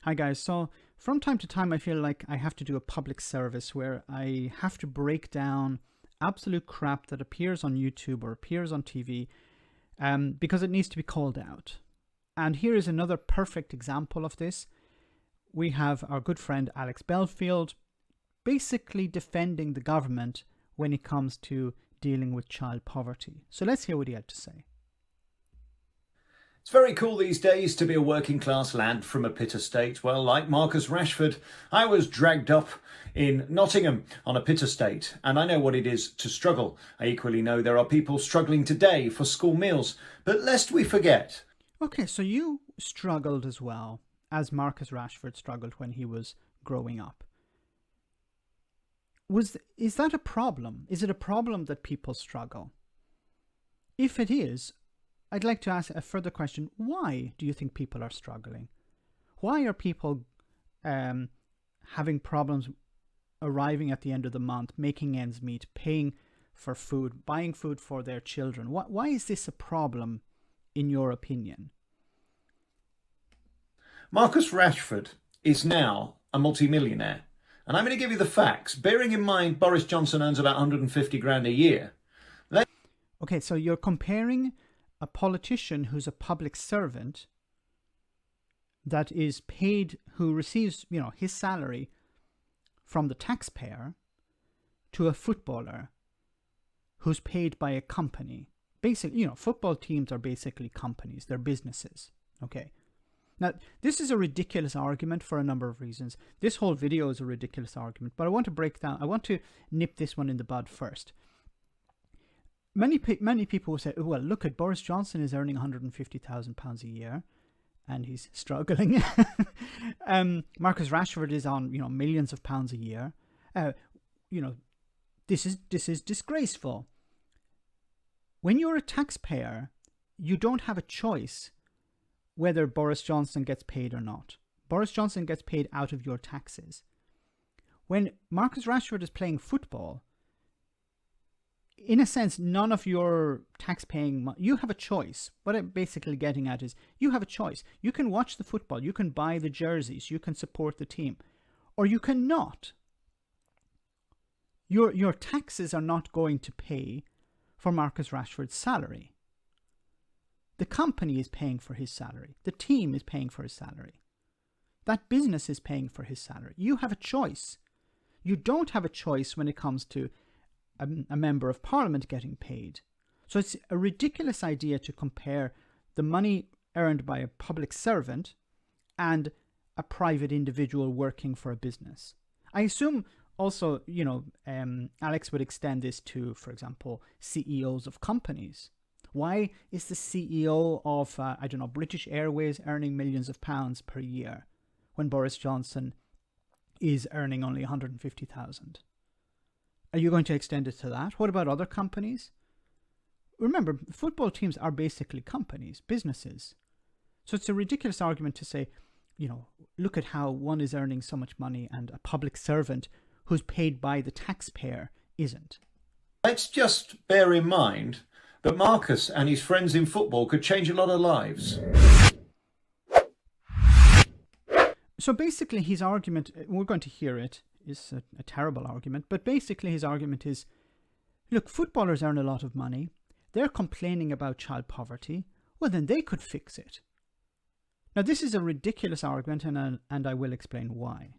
Hi guys, so from time to time I feel like I have to do a public service where I have to break down absolute crap that appears on YouTube or appears on TV because it needs to be called out. And here is another perfect example of this. We have our good friend Alex Belfield basically defending the government when it comes to dealing with child poverty. So let's hear what he had to say. It's very cool these days to be a working class lad from a pit estate. Well, like Marcus Rashford, I was dragged up in Nottingham on a pit estate, and I know what it is to struggle. I equally know there are people struggling today for school meals, but lest we forget. Okay, so you struggled as well as Marcus Rashford struggled when he was growing up. Is that a problem? Is it a problem that people struggle? If it is, I'd like to ask a further question. Why do you think people are struggling? Why are people having problems arriving at the end of the month, making ends meet, paying for food, buying food for their children? Why is this a problem, in your opinion? Marcus Rashford is now a multi-millionaire. And I'm going to give you the facts, bearing in mind Boris Johnson earns about 150 grand a year. Okay, so you're comparing a politician who's a public servant that is paid, who receives, his salary from the taxpayer, to a footballer who's paid by a company. Basically, football teams are basically companies, they're businesses. Okay. Now, this is a ridiculous argument for a number of reasons. This whole video is a ridiculous argument, but I want to nip this one in the bud first. Many people will say, well, look at Boris Johnson is earning £150,000 a year and he's struggling. Marcus Rashford is on, millions of pounds a year. This is disgraceful. When you're a taxpayer, you don't have a choice whether Boris Johnson gets paid or not. Boris Johnson gets paid out of your taxes. When Marcus Rashford is playing football, in a sense, none of your tax-paying, you have a choice. What I'm basically getting at is, you have a choice. You can watch the football, you can buy the jerseys, you can support the team, or you cannot. Your taxes are not going to pay for Marcus Rashford's salary. The company is paying for his salary. The team is paying for his salary. That business is paying for his salary. You have a choice. You don't have a choice when it comes to a member of parliament getting paid. So it's a ridiculous idea to compare the money earned by a public servant and a private individual working for a business. I assume also, Alex would extend this to, for example, CEOs of companies. Why is the CEO of, British Airways earning millions of pounds per year when Boris Johnson is earning only 150,000? Are you going to extend it to that? What about other companies? Remember, football teams are basically companies, businesses. So it's a ridiculous argument to say, look at how one is earning so much money and a public servant who's paid by the taxpayer isn't. Let's just bear in mind that Marcus and his friends in football could change a lot of lives. So basically his argument, we're going to hear it, is a terrible argument, but basically his argument is, look, footballers earn a lot of money, they're complaining about child poverty, well then they could fix it. Now this is a ridiculous argument and I will explain why.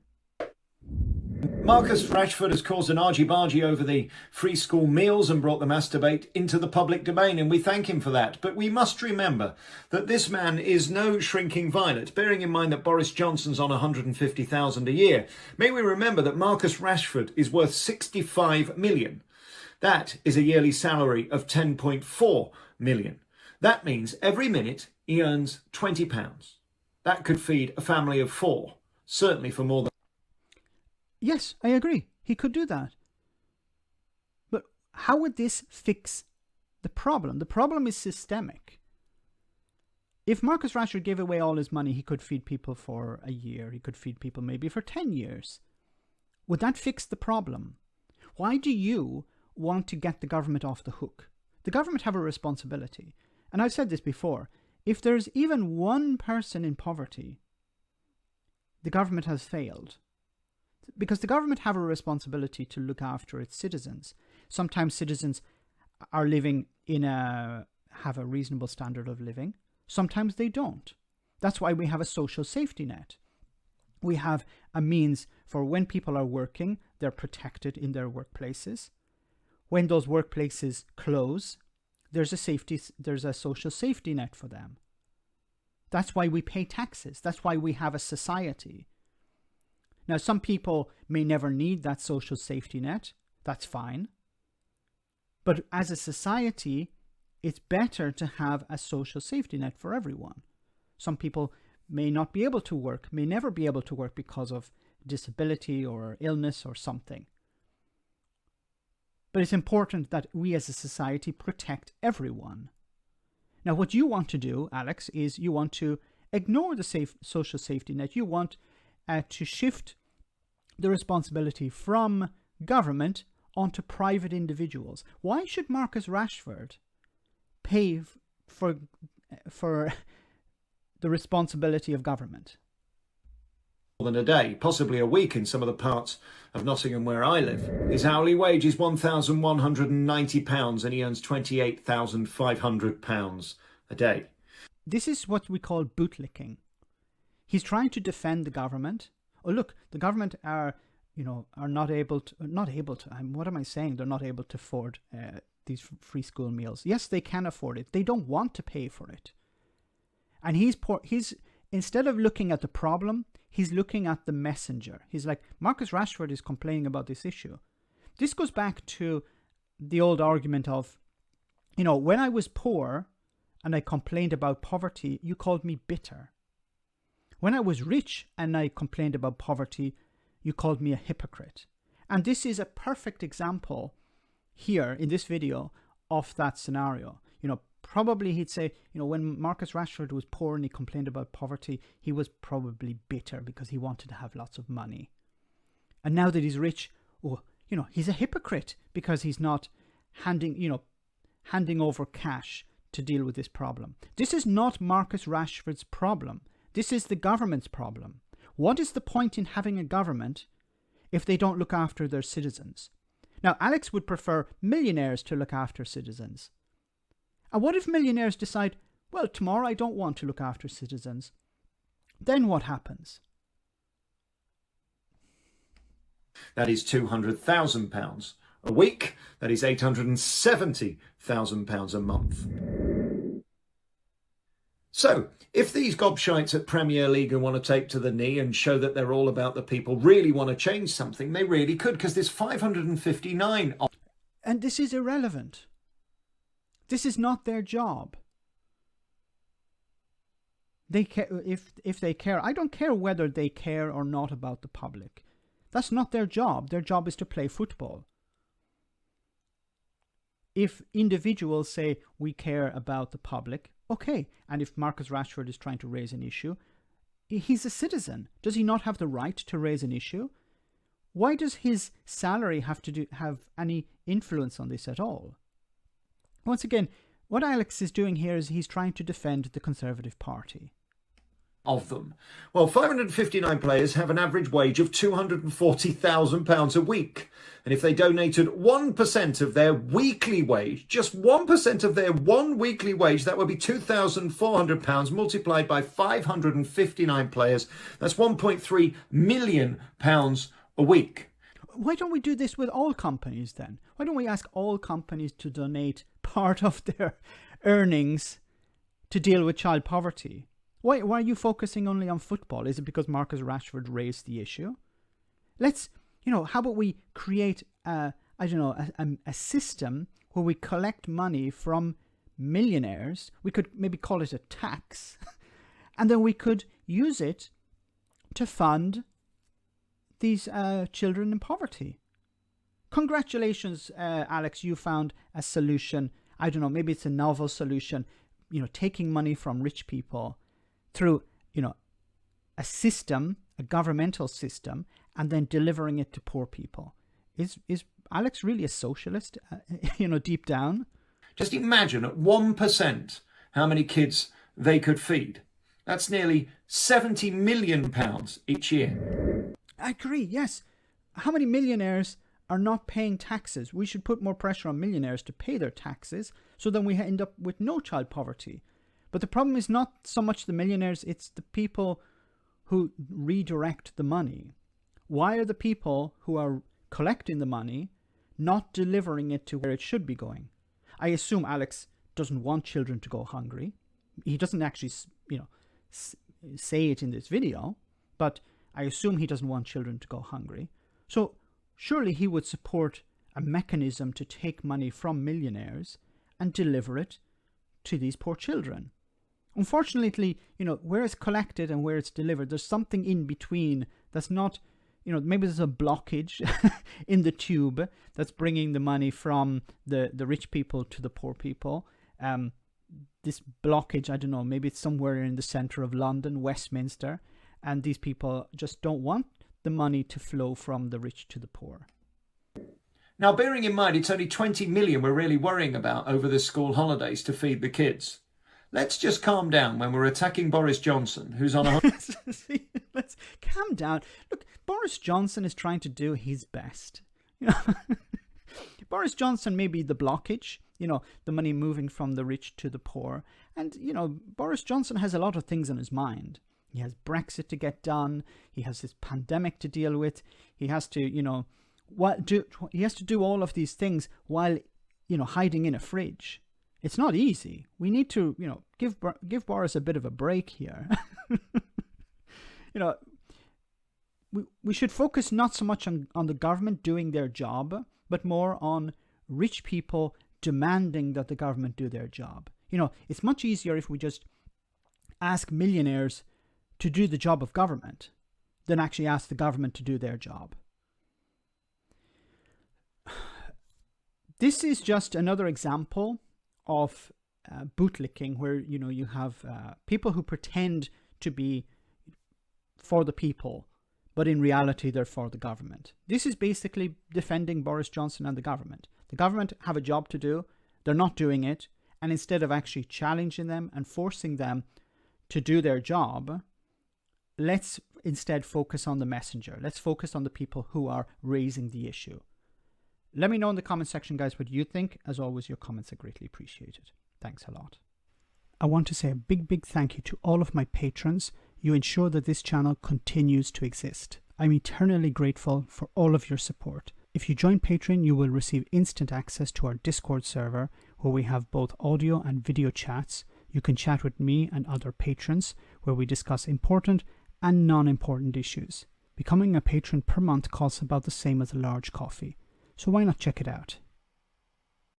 Marcus Rashford has caused an argy-bargy over the free school meals and brought the mass debate into the public domain, and we thank him for that. But we must remember that this man is no shrinking violet, bearing in mind that Boris Johnson's on 150,000 a year. May we remember that Marcus Rashford is worth 65 million. That is a yearly salary of 10.4 million. That means every minute he earns £20. That could feed a family of 4, certainly for more than... Yes, I agree. He could do that. But how would this fix the problem? The problem is systemic. If Marcus Rashford gave away all his money, he could feed people for a year. He could feed people maybe for 10 years. Would that fix the problem? Why do you want to get the government off the hook? The government have a responsibility. And I've said this before. If there's even one person in poverty, the government has failed. Because the government have a responsibility to look after its citizens. Sometimes citizens are living have a reasonable standard of living. Sometimes they don't. That's why we have a social safety net. We have a means for when people are working, they're protected in their workplaces. When those workplaces close, there's a social safety net for them. That's why we pay taxes. That's why we have a society. Now, some people may never need that social safety net. That's fine. But as a society, it's better to have a social safety net for everyone. Some people may not be able to work, may never be able to work because of disability or illness or something. But it's important that we as a society protect everyone. Now, what you want to do, Alex, is you want to ignore the social safety net. You want to shift the responsibility from government onto private individuals. Why should Marcus Rashford pay for the responsibility of government? More than a day, possibly a week in some of the parts of Nottingham where I live. His hourly wage is £1,190 and he earns £28,500 a day. This is what we call bootlicking. He's trying to defend the government. Oh, look, the government are not able to, what am I saying? They're not able to afford these free school meals. Yes, they can afford it. They don't want to pay for it. And he's instead of looking at the problem, he's looking at the messenger. He's like, Marcus Rashford is complaining about this issue. This goes back to the old argument of, when I was poor and I complained about poverty, you called me bitter. When I was rich and I complained about poverty, you called me a hypocrite. And this is a perfect example here in this video of that scenario. Probably he'd say, when Marcus Rashford was poor and he complained about poverty, he was probably bitter because he wanted to have lots of money. And now that he's rich, he's a hypocrite because he's not handing over cash to deal with this problem. This is not Marcus Rashford's problem. This is the government's problem. What is the point in having a government if they don't look after their citizens? Now, Alex would prefer millionaires to look after citizens. And what if millionaires decide, well, tomorrow I don't want to look after citizens? Then what happens? That is £200,000 a week. That is £870,000 a month. So, if these gobshites at Premier League want to take to the knee and show that they're all about the people, really want to change something, they really could, because there's 559. And this is irrelevant. This is not their job. They care, if they care. I don't care whether they care or not about the public. That's not their job. Their job is to play football. If individuals say we care about the public, okay. And if Marcus Rashford is trying to raise an issue, he's a citizen. Does he not have the right to raise an issue? Why does his salary have any influence on this at all? Once again, what Alex is doing here is he's trying to defend the Conservative Party. Of them. Well, 559 players have an average wage of £240,000 a week. And if they donated 1% of their weekly wage, just 1% of their one weekly wage, that would be £2,400 multiplied by 559 players. That's £1.3 million a week. Why don't we do this with all companies then? Why don't we ask all companies to donate part of their earnings to deal with child poverty? Why are you focusing only on football? Is it because Marcus Rashford raised the issue? Let's, how about we create a system where we collect money from millionaires. We could maybe call it a tax. And then we could use it to fund these children in poverty. Congratulations, Alex, you found a solution. I don't know, maybe it's a novel solution, taking money from rich people through, a system, a governmental system, and then delivering it to poor people. Is Alex really a socialist, deep down? Just imagine at 1% how many kids they could feed. That's nearly £70 million each year. I agree, yes. How many millionaires are not paying taxes? We should put more pressure on millionaires to pay their taxes, so then we end up with no child poverty. But the problem is not so much the millionaires, it's the people who redirect the money. Why are the people who are collecting the money not delivering it to where it should be going? I assume Alex doesn't want children to go hungry. He doesn't actually, say it in this video, but I assume he doesn't want children to go hungry. So surely he would support a mechanism to take money from millionaires and deliver it to these poor children. Unfortunately, where it's collected and where it's delivered, there's something in between that's not, maybe there's a blockage in the tube that's bringing the money from the rich people to the poor people. This blockage, I don't know, maybe it's somewhere in the centre of London, Westminster, and these people just don't want the money to flow from the rich to the poor. Now, bearing in mind it's only 20 million we're really worrying about over the school holidays to feed the kids. Let's just calm down when we're attacking Boris Johnson, who's on a... Let's calm down. Look, Boris Johnson is trying to do his best. Boris Johnson may be the blockage, the money moving from the rich to the poor. And, Boris Johnson has a lot of things on his mind. He has Brexit to get done. He has this pandemic to deal with. He has to, he has to do all of these things while, hiding in a fridge. It's not easy. We need to, give Boris a bit of a break here. We should focus not so much on the government doing their job, but more on rich people demanding that the government do their job. It's much easier if we just ask millionaires to do the job of government than actually ask the government to do their job. This is just another example of bootlicking, where you have people who pretend to be for the people, but in reality they're for the government. This is basically defending Boris Johnson and the government. The government have a job to do, they're not doing it, and instead of actually challenging them and forcing them to do their job, let's instead focus on the messenger. Let's focus on the people who are raising the issue. Let me know in the comment section, guys, what you think. As always, your comments are greatly appreciated. Thanks a lot. I want to say a big thank you to all of my patrons. You ensure that this channel continues to exist. I'm eternally grateful for all of your support. If you join Patreon, you will receive instant access to our Discord server, where we have both audio and video chats. You can chat with me and other patrons, where we discuss important and non-important issues. Becoming a patron per month costs about the same as a large coffee. So why not check it out?